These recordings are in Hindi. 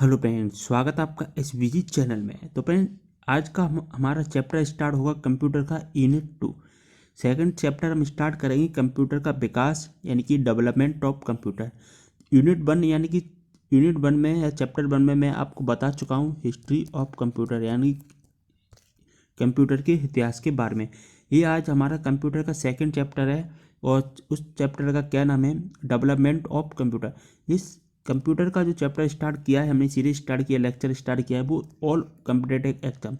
हेलो फ्रेंड्स, स्वागत है आपका इस विजिट चैनल में। तो फ्रेंड, आज का हमारा चैप्टर स्टार्ट होगा कंप्यूटर का यूनिट 2। सेकंड चैप्टर हम स्टार्ट करेंगे कंप्यूटर का विकास यानी कि डेवलपमेंट ऑफ कंप्यूटर। यूनिट 1 यानी कि यूनिट 1 में या चैप्टर 1 में मैं आपको बता चुका हूँ हिस्ट्री ऑफ कंप्यूटर यानी कंप्यूटर के इतिहास के बारे में। ये आज हमारा कंप्यूटर का सेकंड चैप्टर है और उस चैप्टर का क्या नाम है, डेवलपमेंट ऑफ कंप्यूटर। इस कंप्यूटर का जो चैप्टर स्टार्ट किया है, हमने सीरीज स्टार्ट किया, लेक्चर स्टार्ट किया है, वो ऑल कम्पिटेटिव एग्जाम,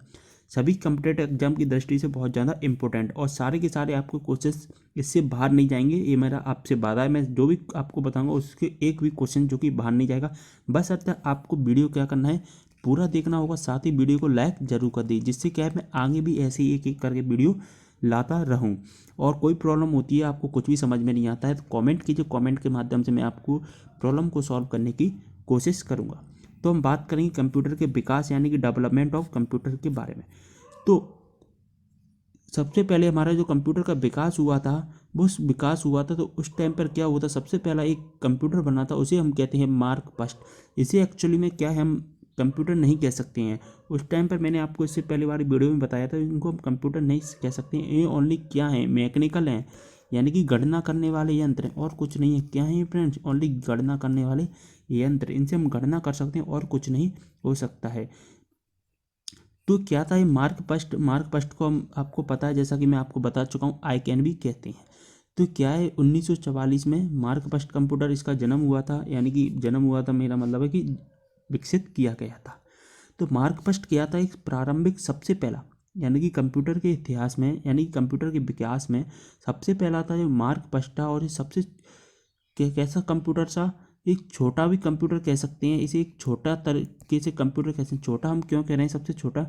सभी कम्पिटेटिव एग्जाम की दृष्टि से बहुत ज़्यादा इंपॉर्टेंट और सारे के सारे आपको कोर्सेज इससे बाहर नहीं जाएंगे। ये मेरा आपसे वादा है। मैं जो भी आपको बताऊंगा उसके एक भी क्वेश्चन जो कि बाहर नहीं जाएगा। बस अर्थ आपको वीडियो क्या करना है, पूरा देखना होगा, साथ ही वीडियो को लाइक जरूर कर दी, जिससे क्या है मैं आगे भी ऐसे ही एक एक करके वीडियो लाता रहूं। और कोई प्रॉब्लम होती है, आपको कुछ भी समझ में नहीं आता है, तो कमेंट कीजिए। कमेंट के माध्यम से मैं आपको प्रॉब्लम को सॉल्व करने की कोशिश करूंगा। तो हम बात करेंगे कंप्यूटर के विकास यानी कि डेवलपमेंट ऑफ कंप्यूटर के बारे में। तो सबसे पहले हमारा जो कंप्यूटर का विकास हुआ था, वो विकास हुआ था तो उस टाइम पर क्या हुआ था, सबसे पहला एक कंप्यूटर बना था, उसे हम कहते हैं मार्क फर्स्ट। इसे एक्चुअली में क्या है, हम कंप्यूटर नहीं कह सकते हैं। उस टाइम पर मैंने आपको इससे पहले वाली वीडियो में बताया था, इनको हम कंप्यूटर नहीं कह सकते हैं। ये ओनली क्या है, मैकेनिकल हैं, यानी कि गणना करने वाले यंत्र हैं और कुछ नहीं है। क्या है फ्रेंड्स, ओनली गणना करने वाले यंत्र, इनसे हम गणना कर सकते हैं और कुछ नहीं हो सकता है। तो क्या था ये मार्क फर्स्ट को हम आपको पता है, जैसा कि मैं आपको बता चुका हूँ, आई कैन भी कहते हैं। तो क्या है, 1944 में मार्क फर्स्ट कंप्यूटर इसका जन्म हुआ था, यानी कि जन्म हुआ था, मेरा मतलब है कि विकसित किया गया था। तो मार्क फर्स्ट क्या था, एक प्रारंभिक सबसे पहला, यानी कि कंप्यूटर के इतिहास में यानी कि कंप्यूटर के विकास में सबसे पहला था जो मार्क फर्स्ट था। और ये सबसे कैसा कंप्यूटर था, एक छोटा भी कंप्यूटर कह सकते हैं इसे, एक छोटा तरीके से कंप्यूटर कह सकते हैं। छोटा हम क्यों कह रहे हैं सबसे छोटा,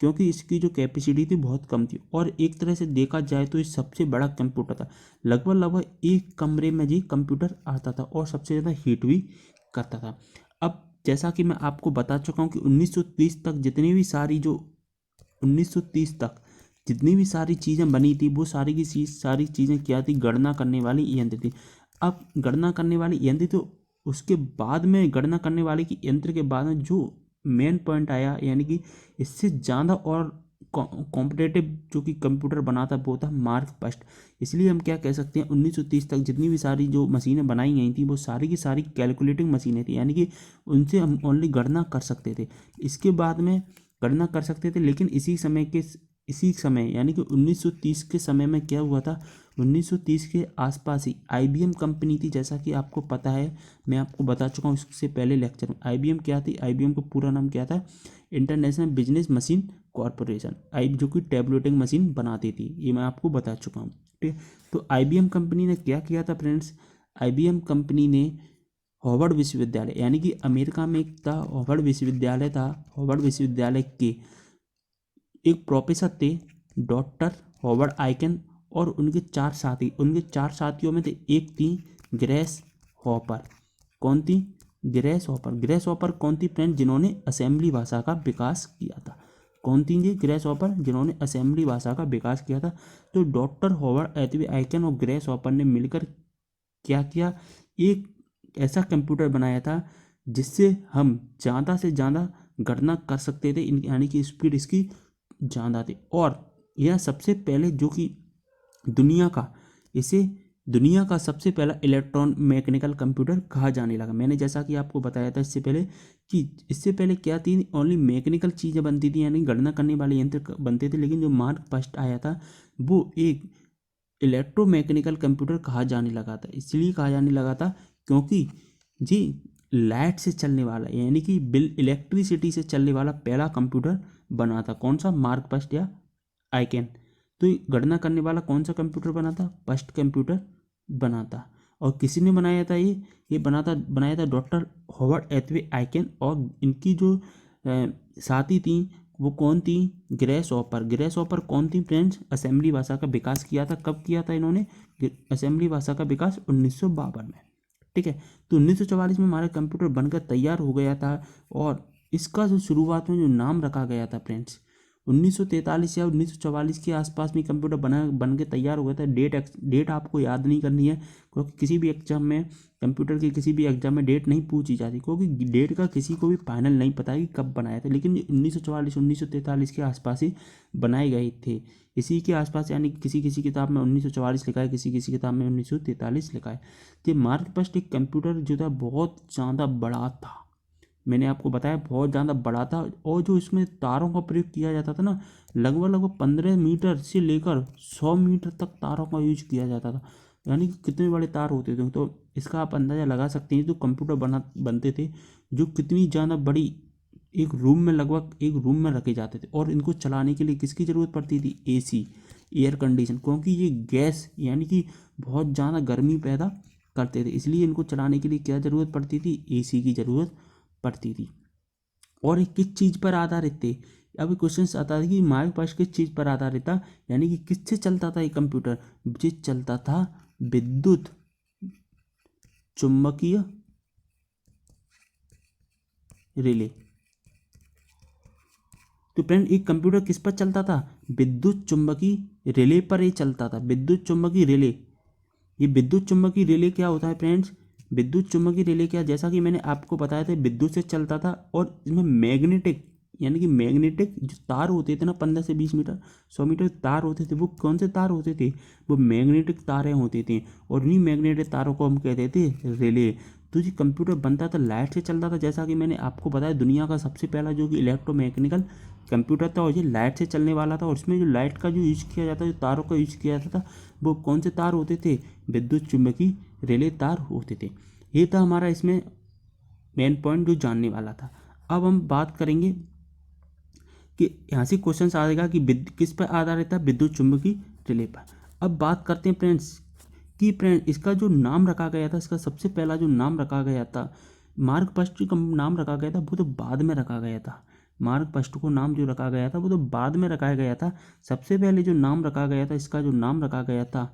क्योंकि इसकी जो कैपेसिटी थी बहुत कम थी और एक तरह से देखा जाए तो ये सबसे बड़ा कंप्यूटर था। लगभग लगभग एक कमरे में जी कंप्यूटर आता था और सबसे ज़्यादा हीट भी करता था। अब जैसा कि मैं आपको बता चुका हूँ कि 1930 तक जितनी भी सारी जो 1930 तक जितनी भी सारी चीज़ें बनी थी, वो सारी की सारी चीज़ें क्या थी, गणना करने वाली यंत्र थी। अब गणना करने वाली यंत्र तो उसके बाद में, गणना करने वाले की यंत्र के बाद में जो मेन पॉइंट आया, यानी कि इससे ज़्यादा और कॉम्पिटेटिव जो कि कंप्यूटर बना था वो था मार्क फर्स्ट। इसलिए हम क्या कह सकते हैं, 1930 तक जितनी भी सारी जो मशीनें बनाई गई थी वो सारी की सारी कैलकुलेटिंग मशीनें थी, यानी कि उनसे हम ओनली गणना कर सकते थे। इसके बाद में गणना कर सकते थे, लेकिन इसी समय यानी कि 1930 के समय में क्या हुआ था, 1930 के आसपास ही IBM कंपनी थी, जैसा कि आपको पता है, मैं आपको बता चुका हूँ इससे पहले लेक्चर में। IBM क्या थी, IBM का पूरा नाम क्या था, इंटरनेशनल बिजनेस मशीन कॉरपोरेशन, आई जो कि टैबलेटिंग मशीन बनाती थी, ये मैं आपको बता चुका हूँ। ठीक है, तो IBM कंपनी ने क्या किया था फ्रेंड्स, IBM कंपनी ने हार्वर्ड विश्वविद्यालय, यानी कि अमेरिका में एक था हार्वर्ड विश्वविद्यालय था, हार्वर्ड विश्वविद्यालय के एक प्रोफेसर थे डॉक्टर हॉवर्ड आइकन और उनके चार साथी, उनके चार साथियों में थे, एक थी ग्रेस हॉपर। कौन थी, ग्रेस हॉपर। ग्रेस हॉपर कौन थी फ्रेंड, जिन्होंने असेंबली भाषा का विकास किया था। कौन थी जी, ग्रेस हॉपर, जिन्होंने असेंबली भाषा का विकास किया था। तो डॉक्टर हॉवर्ड एथवी आइकन और ग्रेस हॉपर ने मिलकर क्या किया, एक ऐसा कंप्यूटर बनाया था जिससे हम ज़्यादा से ज़्यादा गणना कर सकते थे, यानी कि स्पीड इसकी ज़्यादा थी। और यह सबसे पहले जो कि दुनिया का इसे दुनिया का सबसे पहला इलेक्ट्रॉन मैकेनिकल कंप्यूटर कहा जाने लगा। मैंने जैसा कि आपको बताया था इससे पहले कि इससे पहले क्या थी, ओनली मैकेनिकल चीज़ें बनती थी, यानी गणना करने वाले यंत्र बनते थे, लेकिन जो मार्क फर्स्ट आया था वो एक इलेक्ट्रोमैकेनिकल कंप्यूटर कहा जाने लगा था। इसलिए कहा जाने लगा था क्योंकि जी लाइट से चलने वाला, यानी कि बिल इलेक्ट्रिसिटी से चलने वाला पहला कंप्यूटर बना था। कौन सा, मार्क फर्स्ट या आइकन। तो ये गणना करने वाला कौन सा कंप्यूटर बना था, फर्स्ट कंप्यूटर बना था। और किसी ने बनाया था ये बनाया था डॉक्टर हॉवर्ड एथवे आइकन। और इनकी जो साथी थी वो कौन थी, ग्रेस हॉपर। ग्रेस हॉपर कौन थी फ्रेंड्स, असेंबली भाषा का विकास किया था। कब किया था इन्होंने, असेंबली भाषा का विकास 1952 में। ठीक है, तो 1944 में हमारा कंप्यूटर बनकर तैयार हो गया था। और इसका जो शुरुआत में जो नाम रखा गया था फ्रेंड्स, 1943 या 1944 के आसपास में कंप्यूटर बन के तैयार हो गया था। डेट आपको याद नहीं करनी है, क्योंकि किसी भी एग्जाम में, कंप्यूटर के किसी भी एग्जाम में डेट नहीं पूछी जाती, क्योंकि डेट का किसी को भी फाइनल नहीं पता है कि कब बनाया था। लेकिन 1944 1943 के आसपास ही बनाए गए थे, इसी के आसपास, यानी किसी किसी किताब में 1944 लिखा है, किसी किसी किताब में 1943 लिखा है। तो मार्क फर्स्ट एक कंप्यूटर जो था बहुत ज़्यादा बड़ा था, मैंने आपको बताया बहुत ज़्यादा बड़ा था, और जो इसमें तारों का प्रयोग किया जाता था ना, लगभग 15 मीटर से लेकर 100 मीटर तक तारों का यूज किया जाता था, यानी कि कितने बड़े तार होते थे। तो इसका आप अंदाज़ा लगा सकते हैं जो कंप्यूटर बनते थे, जो कितनी ज़्यादा बड़ी, एक रूम में, लगभग एक रूम में रखे जाते थे। और इनको चलाने के लिए किसकी ज़रूरत पड़ती थी? एसी, एयर कंडीशन, क्योंकि ये गैस यानी कि बहुत ज़्यादा गर्मी पैदा करते थे, इसलिए इनको चलाने के लिए क्या ज़रूरत पड़ती थी? एसी की ज़रूरत पड़ती थी। और ये किस चीज़ पर आधारित थे? अब क्वेश्चन आता था कि मार्क फर्स्ट किस चीज़ पर आधारित था, यानी कि किससे चलता था ये कंप्यूटर? जो चलता था विद्युत चुम्बकीय रिले। तो फ्रेंड एक कंप्यूटर किस पर चलता था? विद्युत चुम्बकीय रिले पर ही चलता था, विद्युत चुम्बकीय रिले। ये विद्युत चुम्बकीय रिले क्या होता है फ्रेंड्स? विद्युत चुम्बकीय रिले क्या, जैसा कि मैंने आपको बताया था, विद्युत से चलता था, और इसमें मैग्नेटिक, यानी कि मैग्नेटिक जो तार होते थे ना, 15 से 20 मीटर 100 मीटर तार होते थे, वो कौन से तार होते थे? वो मैग्नेटिक तारें होती थी, और इन्हीं मैग्नेटिक तारों को हम कहते थे रिले। तो ये कंप्यूटर बनता था, लाइट से चलता था, जैसा कि मैंने आपको बताया दुनिया का सबसे पहला जो कि इलेक्ट्रोमैकेनिकल कंप्यूटर था, और ये लाइट से चलने वाला था। और उसमें जो लाइट का जो यूज किया जाता है, जो तारों का यूज किया जाता था, वो कौन से तार होते थे? विद्युत चुम्बकीय रिले तार होते थे। ये था हमारा इसमें मेन पॉइंट जो जानने वाला था। अब हम बात करेंगे कि यहाँ से क्वेश्चन आएगा कि किस पर आधारित था? विद्युत चुम्बकीय रिले पर। अब बात करते हैं फ्रेंड्स कि इसका जो नाम रखा गया था, इसका सबसे पहला जो नाम रखा गया था, मार्क फर्स्ट का नाम रखा गया था, वो तो बाद में रखा गया था। मार्क फर्स्ट को नाम जो रखा गया था वो तो बाद में रखा गया था। सबसे पहले जो नाम रखा गया था, इसका जो नाम रखा गया था,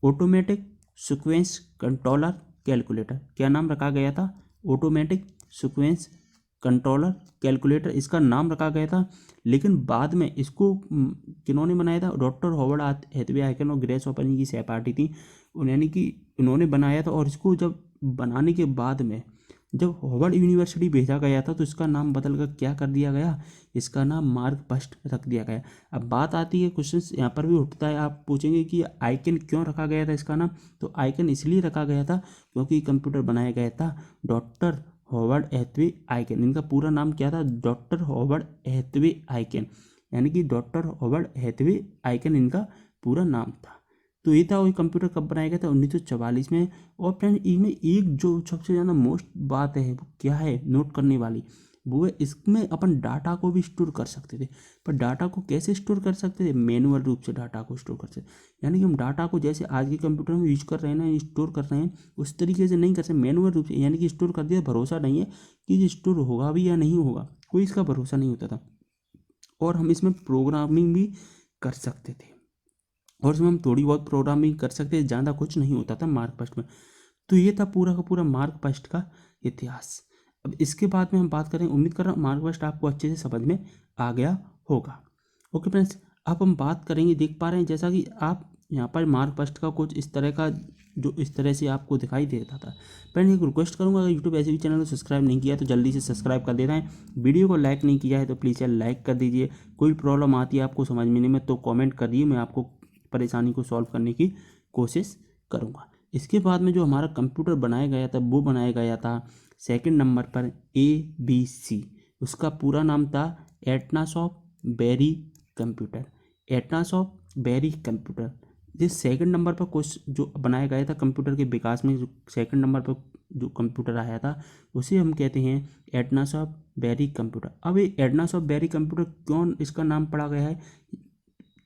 ऑटोमेटिक सीक्वेंस कंट्रोलर कैलकुलेटर। क्या नाम रखा गया था? ऑटोमेटिक सीक्वेंस कंट्रोलर कैलकुलेटर, इसका नाम रखा गया था। लेकिन बाद में इसको किन्होंने बनाया था? डॉक्टर हॉवर्ड हैथवे आइकन और ग्रेस ओपन की सहपाठी थी, यानी कि उन्होंने बनाया था। और इसको जब बनाने के बाद में जब हॉवर्ड यूनिवर्सिटी भेजा गया था, तो इसका नाम बदल कर क्या कर दिया गया? इसका नाम मार्क फर्स्ट रख दिया गया। अब बात आती है, क्वेश्चन यहाँ पर भी उठता है, आप पूछेंगे कि आइकन क्यों रखा गया था इसका नाम? तो आइकन इसलिए रखा गया था क्योंकि कंप्यूटर बनाया गया था डॉक्टर हॉवर्ड हैथवे आइकन। इनका पूरा नाम क्या था? डॉक्टर हॉवर्ड हैथवे आइकन, यानी कि डॉक्टर हॉवर्ड हैथवे आइकन इनका पूरा नाम था। तो ये था, वही कंप्यूटर कब बनाया गया था? 1944 में। और फ्रेंड इनमें एक जो सबसे ज़्यादा मोस्ट बात है वो क्या है नोट करने वाली? वो है इसमें अपन डाटा को भी स्टोर कर सकते थे। पर डाटा को कैसे स्टोर कर सकते थे? मैनुअल रूप से डाटा को स्टोर कर सकते, यानी कि हम डाटा को जैसे आज के कंप्यूटर में यूज कर रहे हैं ना, स्टोर कर रहे हैं, उस तरीके से नहीं कर सकते, मैनुअल रूप से, यानी कि स्टोर कर दिया, भरोसा नहीं है कि ये स्टोर होगा भी या नहीं होगा, कोई इसका भरोसा नहीं होता था। और हम इसमें प्रोग्रामिंग भी कर सकते थे, और इसमें हम थोड़ी बहुत प्रोग्रामिंग कर सकते थे, ज़्यादा कुछ नहीं होता था मार्क फर्स्ट में। तो ये था पूरा का पूरा मार्क फर्स्ट का इतिहास। अब इसके बाद में हम बात करें, उम्मीद कर रहा हूँ मार्क फर्स्ट आपको अच्छे से समझ में आ गया होगा। ओके फ्रेंड्स, अब हम बात करेंगे, देख पा रहे हैं जैसा कि आप यहाँ पर मार्क फर्स्ट का कुछ इस तरह का, जो इस तरह से आपको दिखाई देता था। फ्रेंड एक रिक्वेस्ट करूँगा, अगर यूट्यूब ऐसे भी चैनल को सब्सक्राइब नहीं किया तो जल्दी से सब्सक्राइब कर देना है। वीडियो को लाइक नहीं किया है तो प्लीज़ यार लाइक कर दीजिए। कोई प्रॉब्लम आती है आपको समझने में तो कॉमेंट करिए, मैं आपको परेशानी को सॉल्व करने की कोशिश करूँगा। इसके बाद में जो हमारा कंप्यूटर बनाया गया था, वो बनाया गया था सेकंड नंबर पर ABC। उसका पूरा नाम था एटनासॉफ्ट बेरी कंप्यूटर, एटनासॉफ्ट बेरी कंप्यूटर। ये सेकंड नंबर पर क्वेश्चन जो बनाया गया था कंप्यूटर के विकास में, जो सेकंड नंबर पर जो कंप्यूटर आया था उसे हम कहते हैं एटनासॉफ्ट बेरी कंप्यूटर। अब ये एटनासॉफ्ट बेरी कंप्यूटर क्यों इसका नाम पड़ा गया है?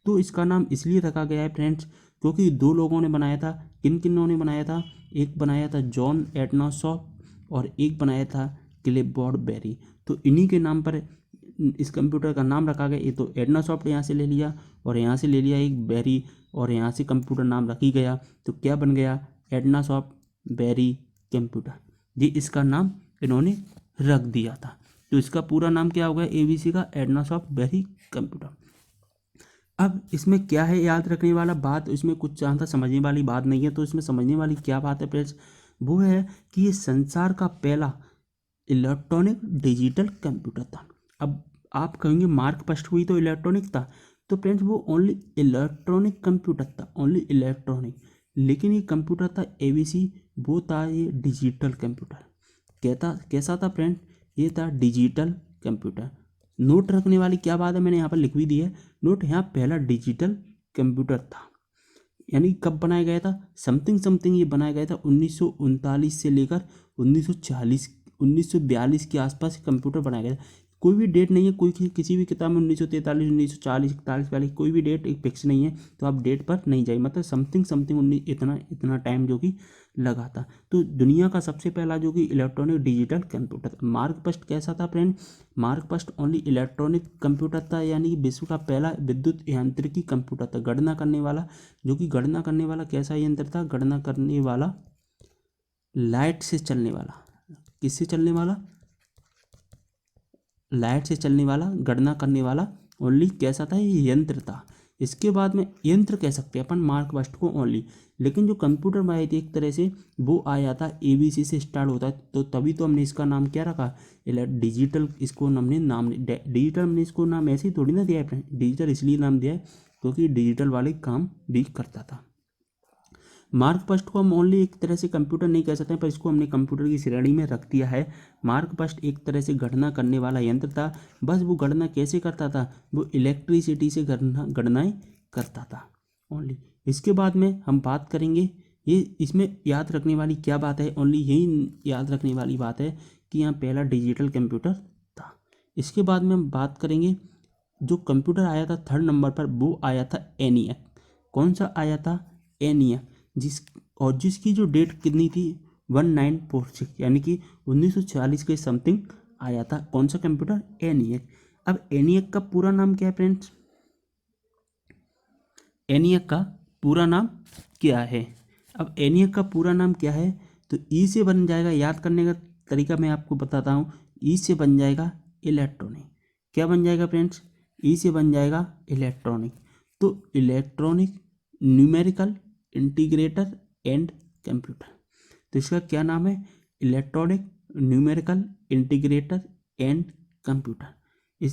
तो इसका नाम इसलिए रखा गया है फ्रेंड्स क्योंकि दो लोगों ने बनाया था। किन किन्हों ने बनाया था? एक बनाया था जॉन एटनासॉफ्ट और एक बनाया था क्लिफोर्ड बेरी। तो इन्हीं के नाम पर इस कंप्यूटर का नाम रखा गया। ये तो एटनासॉफ्ट यहाँ से ले लिया और यहाँ से ले लिया एक बेरी, और यहाँ से कंप्यूटर नाम रखी गया, तो क्या बन गया? एटनासॉफ्ट बेरी कंप्यूटर। ये इसका नाम इन्होंने रख दिया था। तो इसका पूरा नाम क्या हो गया ABC का? एटनासॉफ्ट बेरी कंप्यूटर। अब इसमें क्या है याद रखने वाला बात, इसमें कुछ ज़्यादा समझने वाली बात नहीं है। तो इसमें समझने वाली क्या बात है फ्रेंड्स, वो है कि ये संसार का पहला इलेक्ट्रॉनिक डिजिटल कंप्यूटर था। अब आप कहेंगे मार्क फर्स्ट हुई तो इलेक्ट्रॉनिक था, तो फ्रेंड्स वो ओनली इलेक्ट्रॉनिक कंप्यूटर था, ओनली इलेक्ट्रॉनिक। लेकिन ये कंप्यूटर था एबीसी, वो था ये डिजिटल कंप्यूटर। कहता कैसा था फ्रेंड, ये था डिजिटल कंप्यूटर। नोट रखने वाली क्या बात है, मैंने यहाँ पर लिख भी दी है नोट, यहाँ पहला डिजिटल कंप्यूटर था। यानी कब बनाया गया था, समथिंग समथिंग ये बनाया गया था 1939 से लेकर 1940 1942 के आसपास कंप्यूटर बनाया गया था। कोई भी डेट नहीं है, कोई किसी भी किताब में 1943 1940 41 42 कोई भी डेट एक फिक्स नहीं है, तो आप डेट पर नहीं जाइए। मतलब समथिंग समथिंग 19 इतना इतना टाइम जो कि लगा था। तो दुनिया का सबसे पहला जो कि electronic digital computer. Mark first कैसा था friend, mark first only electronic computer था, यानी कि विश्व का पहला विद्युत यांत्रिकी कंप्यूटर था, गणना करने वाला। जो कि गणना करने वाला कैसा यंत्र था, गणना करने वाला लाइट से चलने वाला, किससे चलने वाला, लाइट से चलने वाला, गणना करने वाला ओनली कैसा था, ये यंत्र था। इसके बाद में यंत्र कह सकते हैं अपन मार्क फर्स्ट को ओनली। लेकिन जो कंप्यूटर में आई थी एक तरह से, वो आया था एबीसी से स्टार्ट होता है, तो तभी तो हमने इसका नाम क्या रखा, डिजिटल। इसको हमने नाम डिजिटल, हमने इसको नाम ऐसे ही थोड़ी ना दिया है फ्रेंड, डिजिटल इसलिए नाम दिया है क्योंकि डिजिटल वाले काम भी करता था। मार्क फर्स्ट को हम ओनली एक तरह से कंप्यूटर नहीं कह सकते, पर इसको हमने कंप्यूटर की श्रेणी में रख दिया है। मार्क फर्स्ट एक तरह से गणना करने वाला यंत्र था। बस वो गणना कैसे करता था, वो इलेक्ट्रिसिटी से गणनाएं करता था ओनली। इसके बाद में हम बात करेंगे, ये इसमें याद रखने वाली क्या बात है, ओनली यही याद रखने वाली बात है कि यहाँ पहला डिजिटल कंप्यूटर था। इसके बाद में हम बात करेंगे, जो कंप्यूटर आया था थर्ड नंबर पर, वो आया था एनियक। कौन सा आया था, एनियक, जिसकी जो डेट कितनी थी 1946, यानी कि 1946 के समथिंग आया था। कौन सा कंप्यूटर, एनियक। अब एनियक का पूरा नाम क्या है फ्रेंड्स, एनियक का पूरा नाम क्या है। अब एनियक का पूरा नाम क्या है, तो ई से बन जाएगा, याद करने का तरीका मैं आपको बताता हूँ। ई से बन जाएगा इलेक्ट्रॉनिक, क्या बन जाएगा फ्रेंड्स, ई से बन जाएगा इलेक्ट्रॉनिक। तो electronic numerical integrator and computer, तो इसका क्या नाम है, electronic numerical integrator and computer.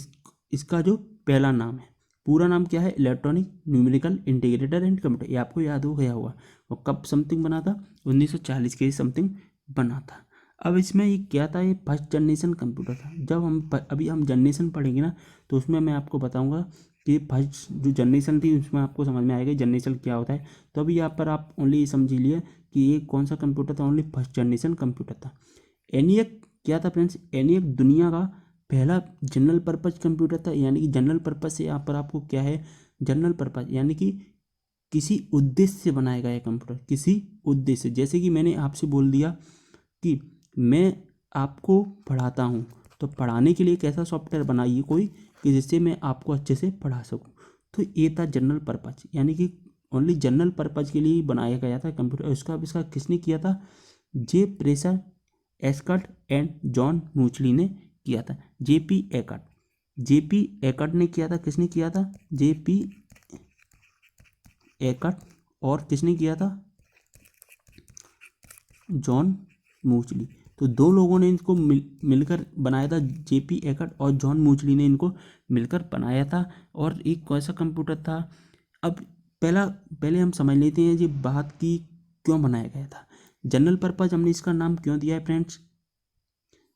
इसका जो पहला नाम है, पूरा नाम क्या है, electronic numerical integrator and computer. ये आपको याद हो गया होगा। और कब समथिंग बना था, 1940 के समथिंग बना था। अब इसमें ये क्या था, ये फर्स्ट जनरेशन कंप्यूटर था। जब हम अभी हम जनरेशन पढ़ेंगे ना, तो उसमें मैं आपको बताऊंगा कि फर्स्ट जो जनरेशन थी उसमें आपको समझ में आएगा जनरेशन क्या होता है। तो अभी यहाँ पर आप ओनली ये समझ लिए कि ये कौन सा कंप्यूटर था, ओनली फर्स्ट जनरेशन कंप्यूटर था। एनियक क्या था फ्रेंड्स, एनियक दुनिया का पहला जनरल पर्पज कंप्यूटर था। यानी कि जनरल पर्पज से यहाँ पर आपको क्या है, जनरल पर्पज यानी कि किसी उद्देश्य से बनाया गया कंप्यूटर, किसी उद्देश्य। जैसे कि मैंने आपसे बोल दिया कि मैं आपको पढ़ाता हूँ, तो पढ़ाने के लिए एक ऐसा सॉफ्टवेयर बनाइए कोई कि जिससे मैं आपको अच्छे से पढ़ा सकूँ। तो ये था जनरल पर्पज, यानी कि ओनली जनरल पर्पज के लिए ही बनाया गया था कंप्यूटर। उसका आविष्कार किसने किया था, जे pressure escort and John muesli ने किया था। जेपी एकर्ट, जेपी एकर्ट ने किया था। किसने किया था, जेपी एकर्ट। और किसने किया था, जॉन मूचली। तो दो लोगों ने इनको मिलकर बनाया था, जेपी एकर्ट और जॉन मूचली ने इनको मिलकर बनाया था। और एक कैसा कंप्यूटर था, अब पहले हम समझ लेते हैं जी बात की क्यों बनाया गया था। जनरल पर्पज हमने इसका नाम क्यों दिया है फ्रेंड्स,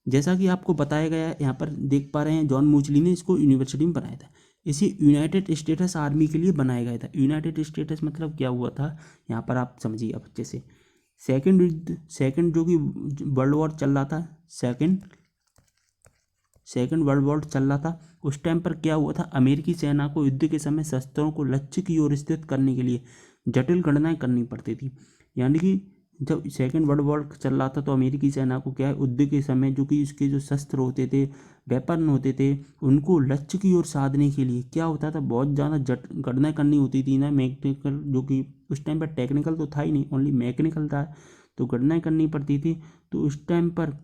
जैसा कि आपको बताया गया है, यहाँ पर देख पा रहे हैं जॉन मूचली ने इसको यूनिवर्सिटी में बनाया था। इसे यूनाइटेड स्टेट्स आर्मी के लिए बनाया गया था। यूनाइटेड स्टेट्स मतलब क्या हुआ था, यहाँ पर आप समझिए अब अच्छे से। सेकंड जो कि वर्ल्ड वॉर चल रहा था, सेकंड वर्ल्ड वॉर चल रहा था, उस टाइम पर क्या हुआ था, अमेरिकी सेना को युद्ध के समय शस्त्रों को लक्ष्य की ओर स्थित करने के लिए जटिल गणनाएं करनी पड़ती थी। यानी कि जब सेकंड वर्ल्ड वॉर चल रहा था, तो अमेरिकी सेना को क्या है, युद्ध के समय जो कि उसके जो शस्त्र होते थे, वेपन होते थे, उनको लक्ष्य की ओर साधने के लिए क्या होता था, बहुत ज़्यादा गणनाएं करनी होती थी ना, मैकेनिकल, जो कि उस टाइम पर टेक्निकल तो था ही नहीं, ओनली मैकेनिकल था, तो गणनाएं करनी पड़ती थी। तो उस टाइम पर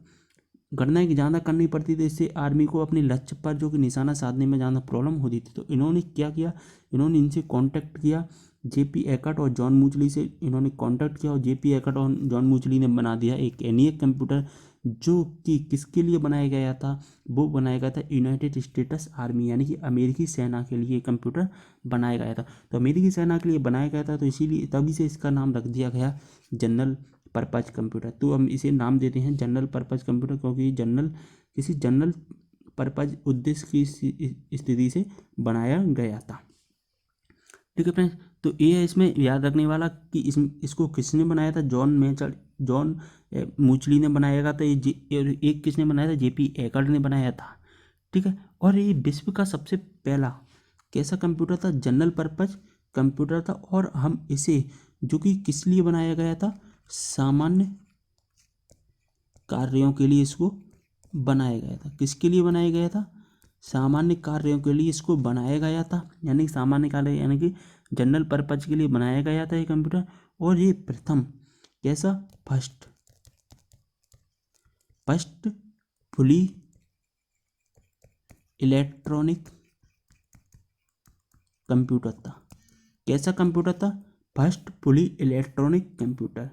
गणनाएं ज़्यादा करनी पड़ती थी, इससे आर्मी को अपने लक्ष्य पर जो कि निशाना साधने में ज़्यादा प्रॉब्लम होती थी। तो इन्होंने क्या किया, इन्होंने इनसे कांटेक्ट किया, जेपी एकट और जॉन मूचली से इन्होंने कांटेक्ट किया, और जेपी एकट और जॉन मूचली ने बना दिया एक ENIAC कंप्यूटर, जो कि किसके लिए बनाया गया था, वो बनाया गया था यूनाइटेड स्टेट्स आर्मी यानी कि अमेरिकी सेना के लिए कंप्यूटर बनाया गया था। तो अमेरिकी सेना के लिए बनाया गया था, तो इसीलिए तभी से इसका नाम रख दिया गया जनरल पर्पज कंप्यूटर। तो हम इसे नाम देते हैं जनरल पर्पज कंप्यूटर, क्योंकि किसी जनरल पर्पज उद्देश्य की स्थिति से बनाया गया था। ठीक है फ्रेंड्स, तो ये है इसमें याद रखने वाला कि इसको किसने बनाया था, जॉन मूचली ने बनाया गया था, एक किसने बनाया था, जेपी एकर्ड ने बनाया था। ठीक है, और ये विश्व का सबसे पहला कैसा कंप्यूटर था, जनरल पर्पज कंप्यूटर था। और हम इसे जो कि किस लिए बनाया गया था, सामान्य कार्यों के लिए इसको बनाया गया था। किसके लिए बनाया गया था, सामान्य कार्यों के लिए इसको बनाया गया था, यानी सामान्य कार्य यानी कि जनरल पर्पज के लिए बनाया गया था ये कंप्यूटर। और ये प्रथम कैसा, फर्स्ट फुली इलेक्ट्रॉनिक कंप्यूटर था। कैसा कंप्यूटर था, first fully electronic computer.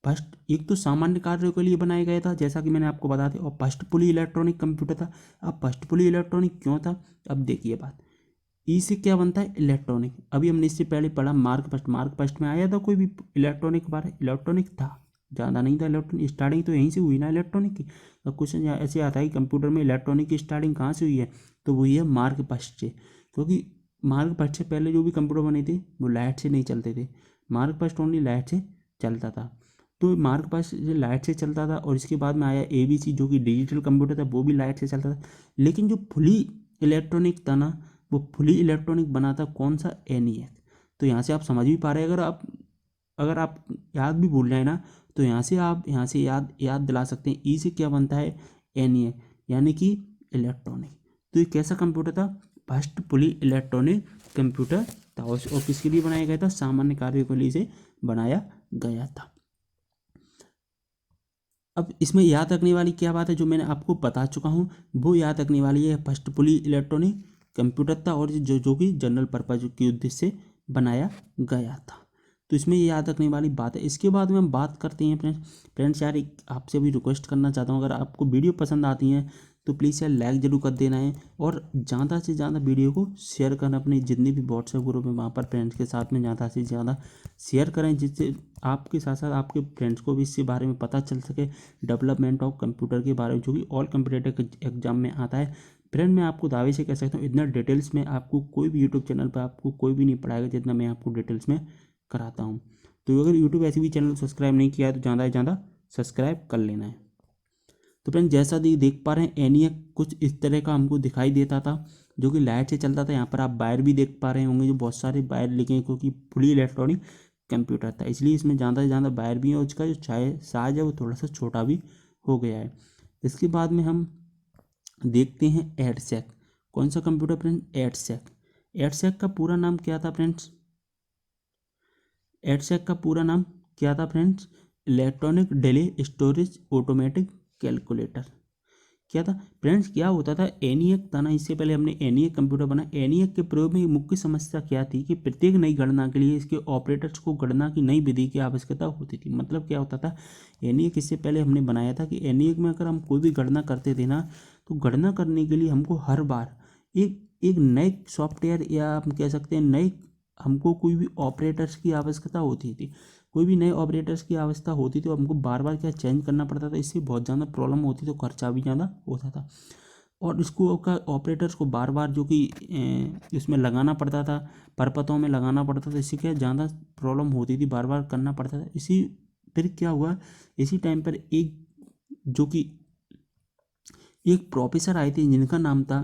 First, एक तो सामान्य कार्यों के लिए बनाया गया था जैसा कि मैंने आपको बता दिया, और फर्स्ट फुली इलेक्ट्रॉनिक कंप्यूटर था। अब फर्स्ट फुली इलेक्ट्रॉनिक क्यों था, अब देखिए बात, ई से क्या बनता है, इलेक्ट्रॉनिक। अभी हमने इससे पहले पढ़ा मार्क फर्स्ट में आया था कोई भी इलेक्ट्रॉनिक बारे, इलेक्ट्रॉनिक था, ज़्यादा नहीं था इलेक्ट्रॉनिक। स्टार्टिंग तो यहीं से हुई ना इलेक्ट्रॉनिक की। तो क्वेश्चन ऐसे आता है कि कंप्यूटर में इलेक्ट्रॉनिक की स्टार्टिंग कहाँ से हुई है, तो वही है मार्क फर्स्ट से। क्योंकि मार्क फर्स्ट से पहले जो भी कंप्यूटर बने थे वो लाइट से नहीं चलते थे, मार्क फर्स्ट ओनली लाइट से चलता था। तो मार्क फर्स्ट लाइट से चलता था, और इसके बाद में आया ABC जो कि डिजिटल कंप्यूटर था, वो भी लाइट से चलता था। लेकिन जो फुली इलेक्ट्रॉनिक था ना, वो फुली इलेक्ट्रॉनिक बना था कौन सा, ENIAC। तो यहाँ से आप समझ भी पा रहे हैं, अगर आप याद भी भूल जाए ना, तो यहाँ से याद दिला सकते हैं। ई से क्या बनता है, ENIAC यानी कि इलेक्ट्रॉनिक। तो ये कैसा कंप्यूटर था, फर्स्ट फुली इलेक्ट्रॉनिक कंप्यूटर था, और किसके लिए बनाया गया था, सामान्य कार्यों के लिए इसे बनाया गया था। अब इसमें याद रखने वाली क्या बात है, जो मैंने आपको बता चुका हूँ वो याद रखने वाली है। फर्स्ट फुली इलेक्ट्रॉनिक कंप्यूटर था, और जो कि जनरल पर्पज के उद्देश्य से बनाया गया था। तो इसमें ये याद रखने वाली बात है। इसके बाद में हम बात करते हैं फ्रेंड्स यार, एक आपसे भी रिक्वेस्ट करना चाहता हूँ, अगर आपको वीडियो पसंद आती हैं तो प्लीज़ यार लाइक ज़रूर कर देना है, और ज़्यादा से ज़्यादा वीडियो को शेयर करना अपने जितने भी व्हाट्सएप ग्रुप है वहाँ पर फ्रेंड्स के साथ में ज़्यादा से ज़्यादा शेयर करें, जिससे आपके साथ साथ आपके फ्रेंड्स को भी इसके बारे में पता चल सके, डेवलपमेंट ऑफ कंप्यूटर के बारे में, जो कि ऑल कंप्यूटर एग्जाम में आता है। फ्रेंड मैं आपको दावे से कह सकता हूँ, इतना डिटेल्स में आपको कोई भी यूट्यूब चैनल पर आपको कोई भी नहीं पढ़ाएगा जितना मैं आपको डिटेल्स में कराता हूँ। तो अगर यूट्यूब ऐसे भी चैनल सब्सक्राइब नहीं किया है तो ज़्यादा से ज़्यादा सब्सक्राइब कर लेना है। तो फ्रेंड जैसा देख पा रहे हैं, ENIAC कुछ इस तरह का हमको दिखाई देता था, जो कि लाइट से चलता था। यहाँ पर आप वायर भी देख पा रहे होंगे, जो बहुत सारे वायर लिखे हैं, क्योंकि फुली इलेक्ट्रॉनिक कंप्यूटर था इसलिए इसमें ज़्यादा से ज़्यादा वायर भी है, और इसका जो साइज है वो थोड़ा सा छोटा भी हो गया है। इसके बाद में हम देखते हैं EDSEC। कौन सा कंप्यूटर फ्रेंड, EDSEC का पूरा नाम क्या था फ्रेंड्स, EDSEC का पूरा नाम क्या था friends, electronic delay storage automatic calculator. क्या था फ्रेंड्स, क्या होता था, ENIAC था ना, इससे पहले हमने ENIAC कंप्यूटर बना। ENIAC के प्रयोग में मुख्य समस्या क्या थी कि प्रत्येक नई गणना के लिए इसके ऑपरेटर्स को गणना की नई विधि की आवश्यकता होती थी। मतलब क्या होता था, ENIAC इससे पहले हमने बनाया था कि ENIAC में अगर हम कोई भी गणना करते थे ना, तो गणना करने के लिए हमको हर बार एक एक नए सॉफ्टवेयर, या हम कह सकते हैं नए, हमको कोई भी ऑपरेटर्स की आवश्यकता होती थी। कोई भी नए ऑपरेटर्स की आवश्यकता होती थी, तो हमको बार बार क्या चेंज करना पड़ता था, इससे बहुत ज़्यादा प्रॉब्लम होती, तो खर्चा भी ज़्यादा होता था। और इसको का ऑपरेटर्स को बार बार जो कि इसमें लगाना पड़ता था, परपतों में लगाना पड़ता था, इससे क्या ज़्यादा प्रॉब्लम होती थी, बार बार करना पड़ता था। फिर क्या हुआ, इसी टाइम पर जो कि एक प्रोफेसर आए थे जिनका नाम था,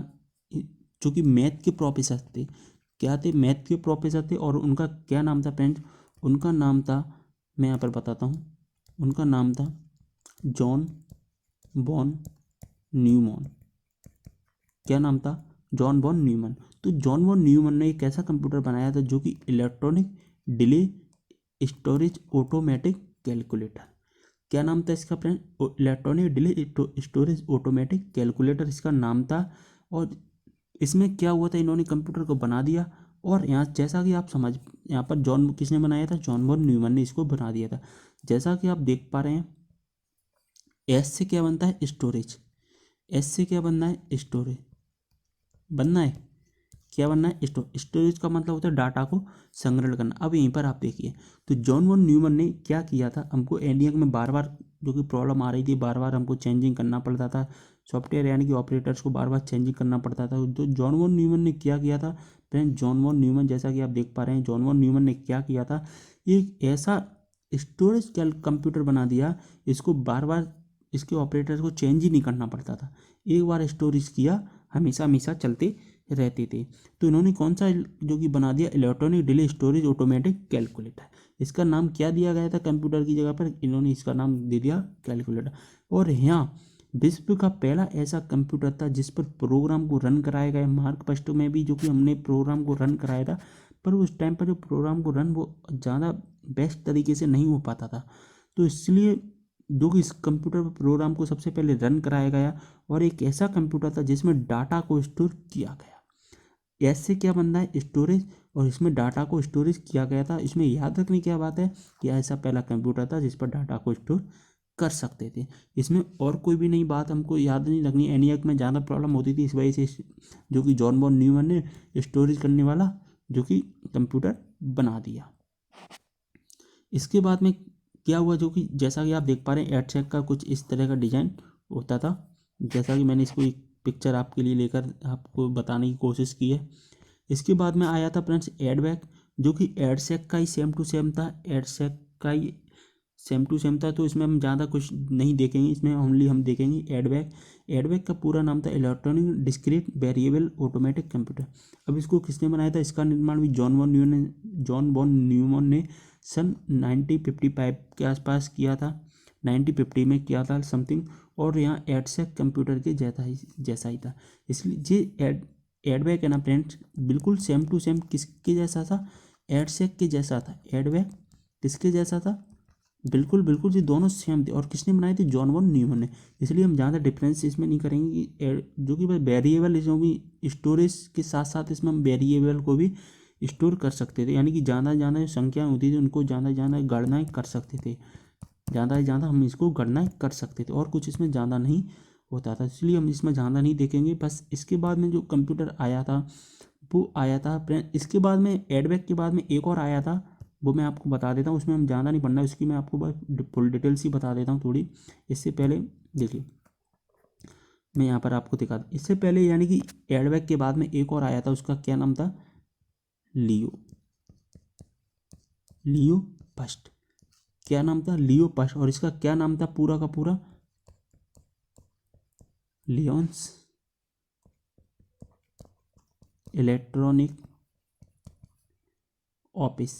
जो कि मैथ के प्रोफेसर थे। क्या थे, मैथ के प्रोफेसर थे, और उनका क्या नाम था फ्रेंड्स, उनका नाम था, मैं यहाँ पर बताता हूँ, उनका नाम था जॉन बॉन न्यूमैन। क्या नाम था, जॉन बॉन न्यूमैन। तो जॉन बॉन न्यूमैन ने एक ऐसा कंप्यूटर बनाया था जो कि electronic delay storage automatic calculator. क्या नाम था इसका friend? Electronic delay storage automatic calculator इसका नाम था। और इसमें क्या हुआ था, इन्होंने कंप्यूटर को बना दिया। और यहाँ जैसा कि आप समझ, यहाँ पर जॉन किसने बनाया था? जॉन वॉन न्यूमैन ने इसको बना दिया था। जैसा कि आप देख पा रहे हैं, एस से क्या बनता है? स्टोरेज। एस से क्या बनना है? स्टोरेज बनना है। क्या बनना है? स्टोरेज का मतलब होता है डाटा को संग्रहण करना। अब यहीं पर आप देखिए, तो जॉन वॉन न्यूमैन ने क्या किया था, हमको एनियक में बार बार जो कि प्रॉब्लम आ रही थी, बार बार हमको चेंजिंग करना पड़ता था सॉफ्टवेयर, यानी कि ऑपरेटर्स को बार बार चेंजिंग करना पड़ता था। तो जॉन वॉन न्यूमैन ने क्या किया था फ्रेंड? जॉन वॉन न्यूमैन, जैसा कि आप देख पा रहे हैं, जॉन वॉन न्यूमैन ने क्या किया था, एक ऐसा स्टोरेज कंप्यूटर बना दिया, इसको बार बार इसके ऑपरेटर्स को चेंज ही नहीं करना पड़ता था। एक बार स्टोरेज किया, हमेशा हमेशा चलते रहते थे। तो इन्होंने कौन सा जो कि बना दिया? Electronic delay storage automatic calculator. इसका नाम क्या दिया गया था कंप्यूटर की जगह पर? इन्होंने इसका नाम दे दिया कैलकुलेटर। और यहाँ विश्व का पहला ऐसा कंप्यूटर था जिस पर प्रोग्राम को रन कराया गया। मार्क पस्टो में भी जो कि हमने प्रोग्राम को रन कराया था, पर उस टाइम पर जो प्रोग्राम को रन वो ज़्यादा बेस्ट तरीके से नहीं हो पाता था। तो इसलिए जो कि इस कंप्यूटर पर प्रोग्राम को सबसे पहले रन कराया गया, और एक ऐसा कंप्यूटर था जिसमें डाटा को स्टोर किया गया। ऐसे क्या बनता है? स्टोरेज। और इसमें डाटा को स्टोरेज किया गया था। इसमें याद रखने की क्या बात है कि ऐसा पहला कंप्यूटर था जिस पर डाटा को स्टोर कर सकते थे। इसमें और कोई भी नई बात हमको याद नहीं रखनी। एनियक में ज़्यादा प्रॉब्लम होती थी, इस वजह से जो कि जॉन वॉन न्यूमैन ने स्टोरेज करने वाला जो कि कंप्यूटर बना दिया। इसके बाद में क्या हुआ, जो कि जैसा कि आप देख पा रहे हैं, एडसेक का कुछ इस तरह का डिजाइन होता था। जैसा कि मैंने इसको एक पिक्चर आपके लिए लेकर आपको बताने की कोशिश की है। इसके बाद में आया था फ्रेंड्स एडवैक, जो कि एडसेक का ही सेम टू सेम था। एडसेक का ही सेम टू सेम था, तो इसमें हम ज़्यादा कुछ नहीं देखेंगे, इसमें ओनली हम देखेंगे एडवैक। एडवैक का पूरा नाम था electronic discrete variable automatic computer. अब इसको किसने बनाया था? इसका निर्माण भी जॉन वॉन न्यूमैन ने सन 1955 के आसपास किया था, 1950 में किया था समथिंग। और यहाँ एडसेक कंप्यूटर के जैसा ही था। इसलिए ये एडवैक है ना फ्रेंड्स, बिल्कुल सेम टू सेम किसके जैसा था? एडसेक के जैसा था। एडवैक किसके जैसा था? बिल्कुल बिल्कुल जी, दोनों सेम थे। और किसने बनाए थे? जॉन वॉन न्यूमैन ने। इसलिए हम ज़्यादा डिफरेंस इसमें नहीं करेंगे कि जो कि बस वेरिएबल जो भी स्टोरेज के साथ साथ इसमें हम वेरिएबल को भी स्टोर कर सकते थे, यानी कि ज़्यादा ज़्यादा जो संख्या होती थी उनको ज़्यादा ज़्यादा गणनाएँ कर सकते थे। ज़्यादा से ज़्यादा हम इसको गणना कर सकते थे, और कुछ इसमें ज़्यादा नहीं होता था। इसलिए हम इसमें ज़्यादा नहीं देखेंगे। बस इसके बाद में जो कंप्यूटर आया था वो आया था इसके बाद में एडवैक के बाद में एक और आया था, वो मैं आपको बता देता हूँ। उसमें हम ज़्यादा नहीं पढ़ना है, उसकी मैं आपको बस फुल डिटेल्स ही बता देता हूँ थोड़ी। इससे पहले देखिए, मैं यहाँ पर आपको दिखा दूँ। इससे पहले यानी कि एडवैक के बाद में एक और आया था, उसका क्या नाम था? लियो। लियो फर्स्ट। क्या नाम था? लियो फर्स्ट। और इसका क्या नाम था पूरा का पूरा? Lions electronic office.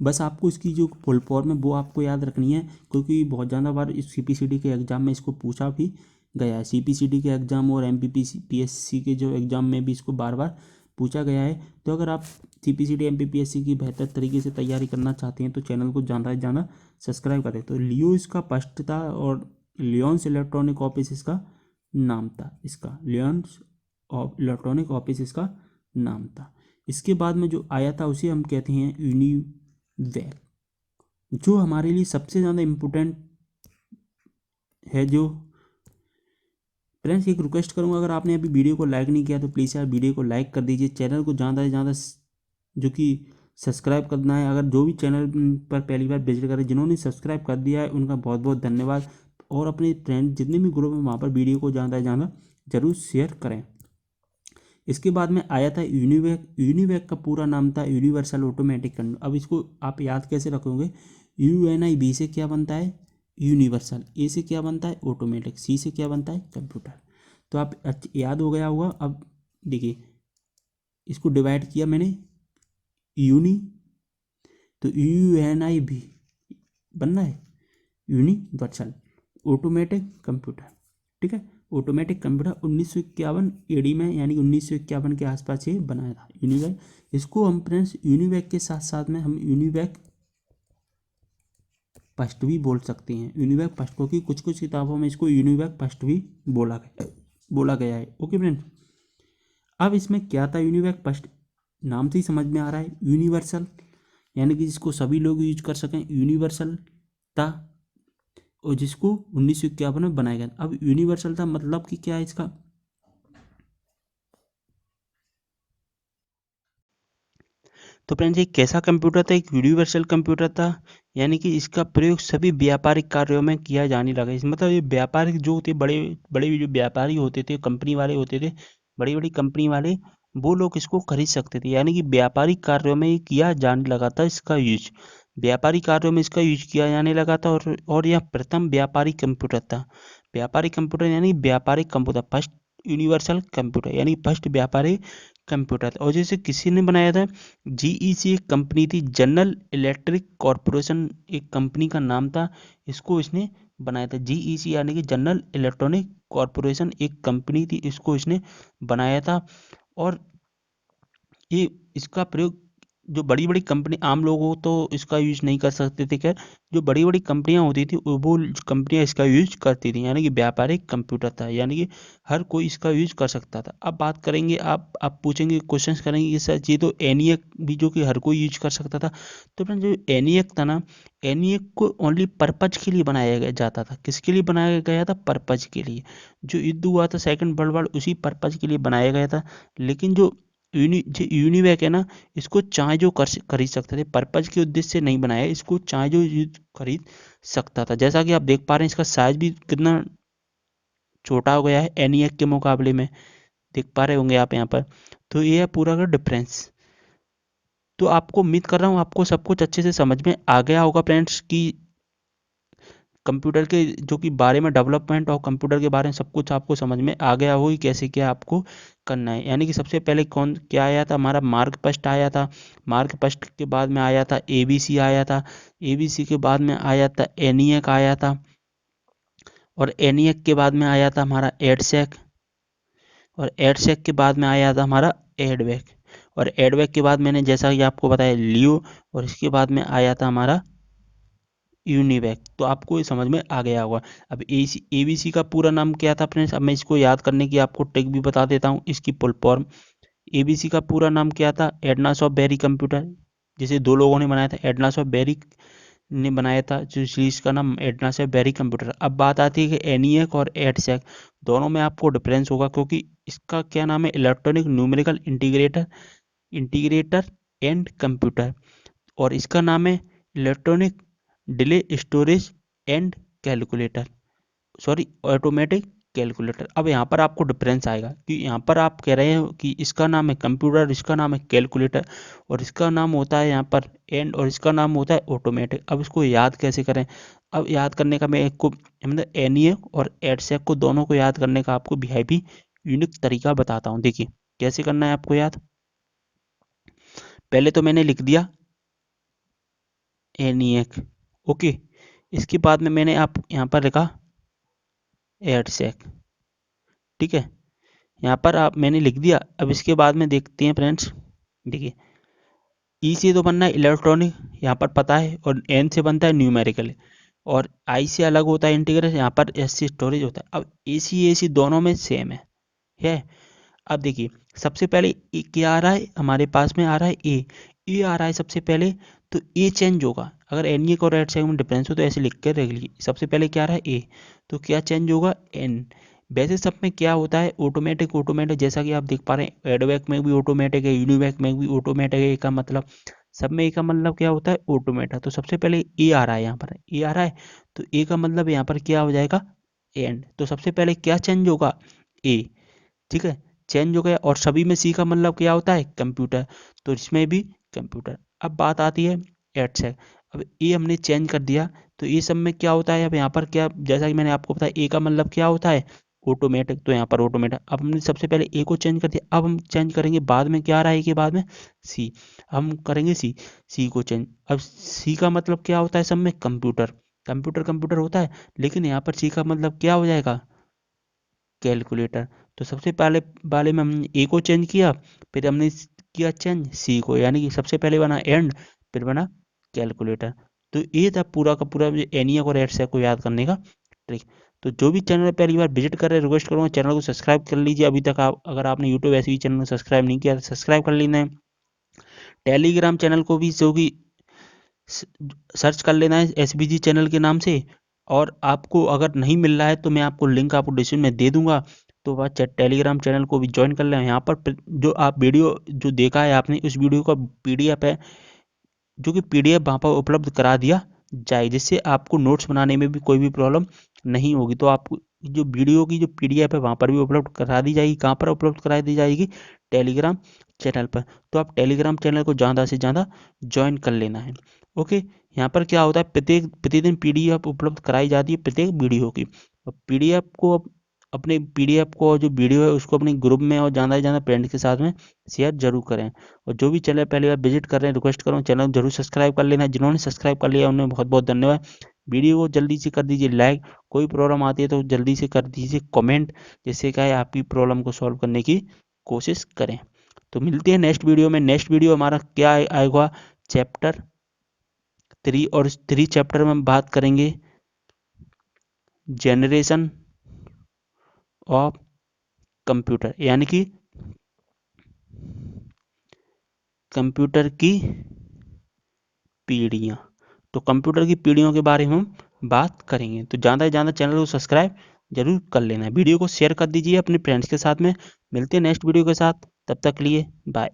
बस आपको इसकी जो फुल फॉर्म है वो आपको याद रखनी है, क्योंकि बहुत ज़्यादा बार इस सीपीसीटी के एग्ज़ाम में इसको पूछा भी गया है। सीपीसीटी के एग्ज़ाम और एमपीपीएससी के जो एग्ज़ाम में भी इसको बार बार पूछा गया है। तो अगर आप सीपीसीटी एमपीपीएससी की बेहतर तरीके से तैयारी करना चाहते हैं तो चैनल को ज़्यादा से ज़्यादा सब्सक्राइब करें। तो लियो इसका फर्स्ट था, और लियोन्स इलेक्ट्रॉनिक ऑफिस इसका नाम था। इसका लियोन्स इलेक्ट्रॉनिक ऑफिस इसका नाम था। इसके बाद में जो आया था उसे हम कहते हैं यूनिवैक, जो हमारे लिए सबसे ज़्यादा इम्पोर्टेंट है। जो फ्रेंड्स एक रिक्वेस्ट करूँगा, अगर आपने अभी वीडियो को लाइक नहीं किया तो प्लीज़ यार वीडियो को लाइक कर दीजिए। चैनल को ज़्यादा से ज़्यादा जो कि सब्सक्राइब करना है। अगर जो भी चैनल पर पहली बार विजिट करें, जिन्होंने सब्सक्राइब कर दिया है उनका बहुत बहुत धन्यवाद। और अपने फ्रेंड जितने भी ग्रुप हैं वहाँ पर वीडियो को ज़्यादा से ज़्यादा जरूर शेयर करें। इसके बाद में आया था यूनिवैक। यूनिवैक का पूरा नाम था यूनिवर्सल ऑटोमेटिक कंट्रोल। अब इसको आप याद कैसे रखोगे? UNIV से क्या बनता है? यूनिवर्सल। ए से क्या बनता है? ऑटोमेटिक। सी से क्या बनता है? कंप्यूटर। तो आप याद हो गया होगा। अब देखिए, इसको डिवाइड किया मैंने यूनी, तो UNIV बनना है यूनिवर्सल ऑटोमेटिक कंप्यूटर। ठीक है, ऑटोमेटिक कंप्यूटर 1951 AD में, यानी 1951 के आसपास ये बनाया था यूनिवैक। इसको हम फ्रेंड्स यूनिवैक के साथ साथ में हम यूनिवैक फर्स्ट भी बोल सकते हैं, यूनिवर्क फर्स्ट को, कि कुछ कुछ किताबों में इसको यूनिवर्क फर्स्ट भी बोला गया है। ओके फ्रेंड्स, अब इसमें क्या था, यूनिवर्क फर्स्ट नाम से ही समझ में आ रहा है, यूनिवर्सल यानी कि जिसको सभी लोग यूज कर सकें, यूनिवर्सल था, और जिसको 1951 में बनाया गया। अब यूनिवर्सल था मतलब कि क्या है इसका, तो फ्रेंड्स ये कैसा कंप्यूटर था, एक यूनिवर्सल कंप्यूटर था, यानी कि इसका प्रयोग सभी व्यापारिक कार्यों में किया जाने लगा। इस मतलब ये व्यापारिक जो होते, बड़े बड़े जो व्यापारी होते थे, कंपनी वाले होते थे, बड़ी बड़ी कंपनी वाले, वो लोग इसको खरीद सकते थे, यानी कि व्यापारिक कार्यों में ये किया जाने लगा था इसका यूज, व्यापारिक कार्यों में इसका यूज किया जाने लगा था। और यह प्रथम व्यापारिक कंप्यूटर था। व्यापारिक कंप्यूटर यानी व्यापारिक कंप्यूटर, फर्स्ट यूनिवर्सल कंप्यूटर यानी फर्स्ट व्यापारिक कंप्यूटर था। और जैसे किसी ने बनाया था, जीईसी एक कंपनी थी, जनरल इलेक्ट्रिक कॉरपोरेशन एक कंपनी का नाम था, इसको इसने बनाया था। जीईसी यानी कि जनरल इलेक्ट्रॉनिक कॉरपोरेशन एक कंपनी थी, इसको इसने बनाया था। और ये इसका प्रयोग जो बड़ी बड़ी कंपनी, आम लोग हो तो इसका यूज नहीं कर सकते थे, खैर जो बड़ी बड़ी कंपनियां होती थी वो कंपनियां इसका यूज करती थी, यानी कि व्यापारिक कंप्यूटर था, यानी कि हर कोई इसका यूज कर सकता था। अब बात करेंगे, आप पूछेंगे, क्वेश्चंस करेंगे कि सर ये तो एनिएक भी जो कि हर कोई यूज कर सकता था। तो फ्रेंड जो एनिएक था ना, एनिएक को ओनली पर्पज के लिए जाता था। किसके लिए बनाया गया था, पर्पज के लिए। जो युद्ध हुआ था सेकंड वर्ल्ड वार, उसी पर्पज के लिए बनाया गया था। लेकिन जो यूनिवैक है ना, इसको चाहे जो खरीद सकते थे, पर्पज के उद्देश्य से नहीं बनाया, इसको चाहे जो खरीद सकता था। जैसा कि आप देख पा रहे हैं, इसका साइज भी कितना छोटा हो गया है एनिएक के मुकाबले में, देख पा रहे होंगे आप यहाँ पर। तो ये है पूरा का डिफरेंस। तो आपको उम्मीद कर रहा हूँ आपको सब कुछ अच्छे से समझ में आ गया होगा फ्रेंड्स, कि कंप्यूटर के जो कि बारे में, डेवलपमेंट और कंप्यूटर के बारे में सब कुछ आपको समझ में आ गया हो कि कैसे क्या आपको करना है। यानी कि सबसे पहले कौन क्या आया था, हमारा मार्क फर्स्ट आया था, मार्क फर्स्ट के बाद में आया था एबीसी आया था, एबीसी के बाद में आया था एनिएक आया था, और एनिएक के बाद में आया था हमारा एडसेक, और एडसेक के बाद में आया था हमारा एडवेक, और एडवेक के बाद मैंने जैसा कि आपको बताया लियो, और इसके बाद में आया था हमारा यूनिवैक। तो आपको ये समझ में आ गया होगा। अब एबीसी का पूरा नाम क्या था फ्रेंड्स, अब मैं इसको याद करने की आपको ट्रिक भी बता देता हूँ, इसकी फुल फॉर्म। एबीसी का पूरा नाम क्या था, एडनास ऑफ बेरी कंप्यूटर, जिसे दो लोगों ने बनाया था, एडनास ऑफ बेरी ने बनाया था, जो सीरीज का नाम एडनास ऑफ बेरी कंप्यूटर। अब बात आती है कि एनिएक और एडसेक, दोनों में आपको डिफरेंस होगा, क्योंकि इसका क्या नाम है, electronic numerical integrator, integrator and computer, और इसका नाम है electronic delay storage and calculator, sorry automatic calculator. अब यहाँ पर आपको डिफरेंस आएगा, कि यहाँ पर आप कह रहे हो कि इसका नाम है कंप्यूटर, इसका नाम है कैलकुलेटर, और इसका नाम होता है यहाँ पर एंड, और इसका नाम होता है ऑटोमेटिक। अब इसको याद कैसे करें, अब याद करने का मैं एक को मतलब एनिएक और एडसेक को दोनों को याद करने का आपको वीआईपी यूनिक तरीका बताता हूँ। देखिए कैसे करना है आपको याद। पहले तो मैंने लिख दिया एनिएक, ओके, इसके बाद में मैंने आप यहाँ पर लिखा एडसेक, ठीक है, यहाँ पर आप मैंने लिख दिया। अब इसके बाद में देखते हैं फ्रेंड्स, देखिए ई से तो बनना है इलेक्ट्रॉनिक, यहाँ पर पता है, और एन से बनता है न्यूमेरिकल, और आई से अलग होता है इंटीग्रेशन, यहाँ पर एस से स्टोरेज होता है। अब ए सी दोनों में सेम है। अब देखिए सबसे पहले क्या आ रहा है, हमारे पास में आ रहा है ए आ रहा है सबसे पहले, तो ए चेंज होगा। अगर एन और एड सेगमेंट डिफरेंस हो तो ऐसे लिख कर रख लीजिए, सबसे पहले क्या आ रहा है ए, तो क्या चेंज होगा एन। वैसे सब में क्या होता है, ऑटोमेटिक ऑटोमेटिक, जैसा कि आप देख पा रहे हैं, एडवैक में भी ऑटोमेटिक है, यूनिवैक में भी ऑटोमेटिक है, का मतलब सब में ए का मतलब क्या होता है, ऑटोमेटिक। तो सबसे पहले ए आ रहा है, यहाँ पर ए आ रहा है, तो ए का मतलब यहाँ पर क्या हो जाएगा, एंड। तो सबसे पहले क्या चेंज होगा, ए, ठीक है, चेंज हो गया। और सभी में सी का मतलब क्या होता है, कंप्यूटर, तो इसमें भी कंप्यूटर। अब बात आती है एट से, अब ए हमने चेंज कर दिया, तो ये सब में क्या होता है, अब यहाँ पर क्या, जैसा कि मैंने आपको बताया ए का मतलब क्या होता है, ऑटोमेटिक, तो यहाँ पर ऑटोमेटिक। अब हमने सबसे पहले ए को चेंज कर दिया, अब हम चेंज करेंगे बाद में क्या आ रहा है के बाद में, सी, हम करेंगे सी को चेंज। अब सी का मतलब क्या होता है, सब में कंप्यूटर, कंप्यूटर कंप्यूटर होता है, लेकिन यहाँ पर सी का मतलब क्या हो जाएगा, कैलकुलेटर। तो सबसे पहले वाले में हमने ए को चेंज किया, फिर हमने किया चेंज सी को, यानी कि सबसे पहले बना एंड, फिर बना कैलकुलेटर। तो ये था पूरा का पूरा ENIAC और EDSEC को याद करने का ट्रिक। तो जो भी चैनल पहली बार विजिट कर रहे हैं, रिक्वेस्ट करूँगा चैनल को सब्सक्राइब कर लीजिए। अभी तक आप अगर आपने यूट्यूब ऐसे भी चैनल को सब्सक्राइब नहीं किया, सब्सक्राइब कर लेना है। टेलीग्राम चैनल को भी जो कि सर्च कर लेना है SBG चैनल के नाम से। और आपको अगर नहीं मिल रहा है तो मैं आपको लिंक आपको डिस्क्रिप्शन में दे दूंगा, तो वह टेलीग्राम चैनल को भी ज्वाइन कर लें। यहाँ पर जो आप वीडियो जो देखा है आपने, उस वीडियो का PDF है जो कि PDF वहाँ पर उपलब्ध करा दिया जाए, जिससे आपको नोट्स बनाने में भी कोई भी प्रॉब्लम नहीं होगी। तो आपको जो वीडियो की जो PDF है वहाँ पर भी उपलब्ध करा दी जाएगी। कहाँ पर उपलब्ध करा दी जाएगी? टेलीग्राम चैनल पर। तो आप टेलीग्राम चैनल को ज़्यादा से ज़्यादा ज्वाइन कर लेना है। ओके, यहाँ पर क्या होता है, प्रतिदिन PDF उपलब्ध कराई जाती है प्रत्येक वीडियो की। और PDF को अपने PDF को जो वीडियो है उसको अपने ग्रुप में और ज़्यादा से ज़्यादा फ्रेंड के साथ में शेयर जरूर करें। और जो भी चैनल पहली बार विजिट कर रहे हैं, रिक्वेस्ट करूँ चैनल जरूर सब्सक्राइब कर लेना। जिन्होंने सब्सक्राइब कर लिया उन्हें बहुत बहुत धन्यवाद। वीडियो को जल्दी से कर दीजिए लाइक। कोई प्रॉब्लम आती है तो जल्दी से कर दीजिए कमेंट, जिससे क्या है आपकी प्रॉब्लम को सॉल्व करने की कोशिश करें। तो मिलते हैं नेक्स्ट वीडियो में। नेक्स्ट वीडियो हमारा क्या आएगा, चैप्टर 3, और 3 चैप्टर में हम बात करेंगे जनरेशन ऑफ कंप्यूटर, यानी कि कंप्यूटर की पीढ़ियाँ। तो कंप्यूटर की पीढ़ियों के बारे में हम बात करेंगे। तो ज़्यादा से ज़्यादा चैनल को सब्सक्राइब जरूर कर लेना है। वीडियो को शेयर कर दीजिए अपने फ्रेंड्स के साथ में। मिलते हैं नेक्स्ट वीडियो के साथ, तब तक के लिए बाय।